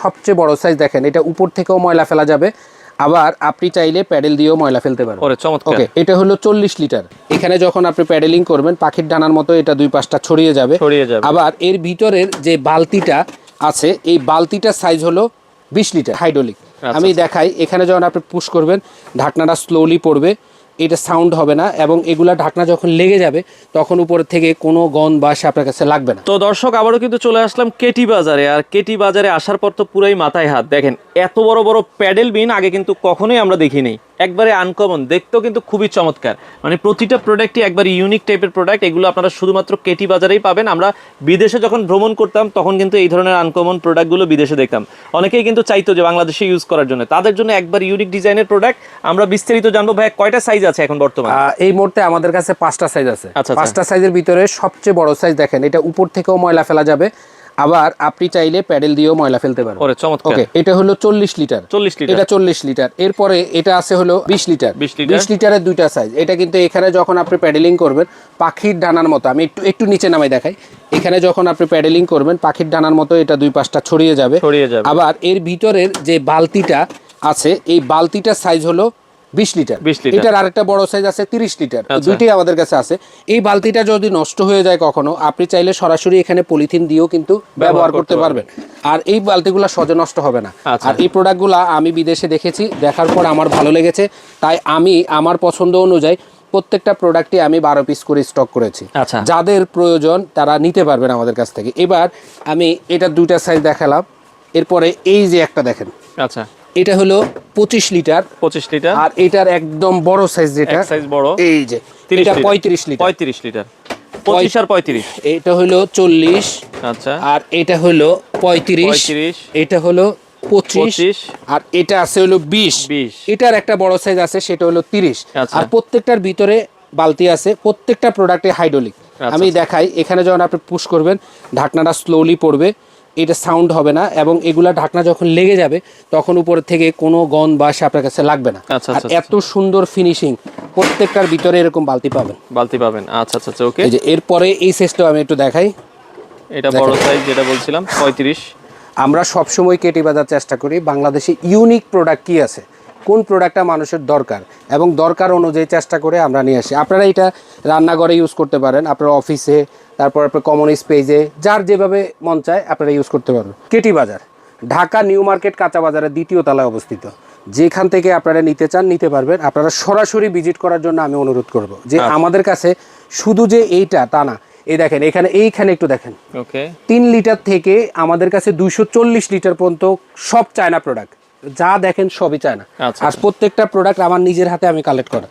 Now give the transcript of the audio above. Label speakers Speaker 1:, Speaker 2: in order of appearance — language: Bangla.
Speaker 1: সবচেয়ে বড় সাইজ দেখেন, এটা উপর থেকেও ময়লা ফেলা যাবে, আবার আপনি চাইলে প্যাডেল দিয়েও ময়লা ফেলতে পারবেন। ওকে, এটা হলো 40 লিটার। এখানে যখন আপনি প্যাডেলিং করবেন পাখির ডানার মতো এটা দুই পাশটা ছড়িয়ে যাবে। আবার এর ভিতরের যে বালতিটা আছে এই বালতিটার সাইজ হলো 20 লিটার হাইড্রোলিক। আমি দেখাই, এখানে যখন আপনি পুশ করবেন ঢাকনাটা স্লোলি পড়বে, এটা সাউন্ড হবে না, এবং এগুলা ঢাকনা যখন লেগে যাবে তখন উপর থেকে কোনো গন্ধ বা আপনার কাছে লাগবে না।
Speaker 2: তো দর্শক আবারও কিন্তু চলে আসলাম কেটি বাজারে, আর কেটি বাজারে আসার পর তো পুরাই মাথায় হাত। দেখেন এত বড় বড় প্যাডেল বিন আগে কিন্তু কখনোই আমরা দেখিনি, একবারে আনকমন, দেখতেও কিন্তু খুবই চমৎকার। মানে প্রতিটা প্রোডাক্টই একবার ইউনিক টাইপের প্রোডাক্ট। এগুলো আপনারা শুধুমাত্র কেটি বাজারেই পাবেন। আমরা বিদেশে যখন ভ্রমণ করতাম তখন কিন্তু এই ধরনের আনকমন প্রোডাক্টগুলো বিদেশে দেখতাম। অনেকেই কিন্তু চাইতো যে বাংলাদেশে ইউজ করার জন্য, তাদের জন্য একবার ইউনিক ডিজাইনের প্রোডাক্ট। আমরা বিস্তারিত জানবো। ভাই কয়টা সাইজ আছে এখন বর্তমানে?
Speaker 1: এই মুহূর্তে আমাদের কাছে 5টা সাইজ আছে। 5টা সাইজের ভিতরে সবচেয়ে বড় সাইজ দেখেন, এটা উপর থেকেও ময়লা ফেলা যাবে, আবার আপনি চাইলে প্যাডেল দিয়েও ময়লা ফেলতে পারবেন। ওকে, এটা হলো 40 লিটার। এটা 40 লিটার। এরপরে এটা আছে হলো 20 লিটার। 20 লিটারের দুইটা সাইজ। এটা কিন্তু এখানে যখন আপনি প্যাডেলিং করবেন পাখির ডানার মতো, আমি একটু নিচে নামাই দেখাই, এখানে যখন আপনি প্যাডেলিং করবেন পাখির ডানার মতো এটা দুই পাশটা ছড়িয়ে যাবে। আবার এর ভিতরের যে বালতিটা আছে এই বালতিটার সাইজ হলো 20 লিটার। এটার আরেকটা বড় সাইজ আছে 30 লিটার। দুইটাই আমাদের কাছে আছে। এই বালতিটা যদি নষ্ট হয়ে যায় কখনো, আপনি চাইলে সরাসরি এখানে পলিথিন দিয়েও কিন্তু ব্যবহার করতে পারবেন। আর এই বালতিগুলো সহজে নষ্ট হবে না। আর এই প্রোডাক্টগুলো আমি বিদেশে দেখেছি, দেখার পর আমার ভালো লেগেছে, তাই আমি আমার পছন্দ অনুযায়ী প্রত্যেকটা প্রোডাক্টই আমি 12 পিস করে স্টক করেছি। যাদের প্রয়োজন তারা নিতে পারবেন আমাদের কাছ থেকে। এবার আমি এটা দুইটা সাইজ দেখালাম, এরপরে এই যে একটা দেখেন, এটা হলো 25 লিটার। আর এটার একদম বড় সাইজ, যেটা সাইজ বড়, এই যে এটা 35 লিটার। 25 আর 35, এটা হলো 40। আচ্ছা, আর এটা হলো 35, এটা হলো 25, আর এটা আছে হলো 20। এটার একটা বড় সাইজ আছে, সেটা হলো 30। আর প্রত্যেকটার ভিতরে বালতি আছে, প্রত্যেকটা প্রোডাক্টে হাইড্রোলিক। আমি দেখাই, এখানে যখন আপনি পুশ করবেন ঢাকনাটা স্লোলি পড়বে, এটা সাউন্ড হবে না, এবং এগুলা ঢাকনা যখন লেগে যাবে তখন উপর থেকে কোনো গন্ধ বা আপনার কাছে লাগবে না। আর এত সুন্দর ফিনিশিং, প্রত্যেকটার ভিতরে এরকম বালতি পাবেন।
Speaker 2: আচ্ছা, ওকে।
Speaker 1: এই যে এরপরে এই সাইজটাও আমি একটু দেখাই,
Speaker 2: এটা বড় সাইজ যেটা বলছিলাম 35।
Speaker 1: আমরা সবসময় কেটি বাজার চেষ্টা করি বাংলাদেশে ইউনিক প্রোডাক্ট কি আছে, কোন প্রোডাক্টটা মানুষের দরকার, এবং দরকার অনুযায়ী চেষ্টা করে আমরা নিয়ে আসি। আপনারা এটা রান্নাঘরে ইউজ করতে পারেন, আপনার অফিসে, তারপর আপনার কমন স্পেসে, যার যেভাবে মন চায় আপনারা ইউজ করতে পারবেন। কেটি বাজার ঢাকা নিউ মার্কেট কাঁচা বাজারের 2য় তলায় অবস্থিত। যেখান থেকে আপনারা নিতে চান নিতে পারবেন। আপনারা সরাসরি ভিজিট করার জন্য আমি অনুরোধ করব যে আমাদের কাছে শুধু যে এইটা তা না, এই দেখেন এইখানে একটু দেখেন, 3 লিটার থেকে আমাদের কাছে 240 লিটার পর্যন্ত সব চায়না প্রোডাক্ট, যা দেখেন সবই চায়না। আর প্রত্যেকটা প্রোডাক্ট আমার নিজের হাতে আমি কালেক্ট করা।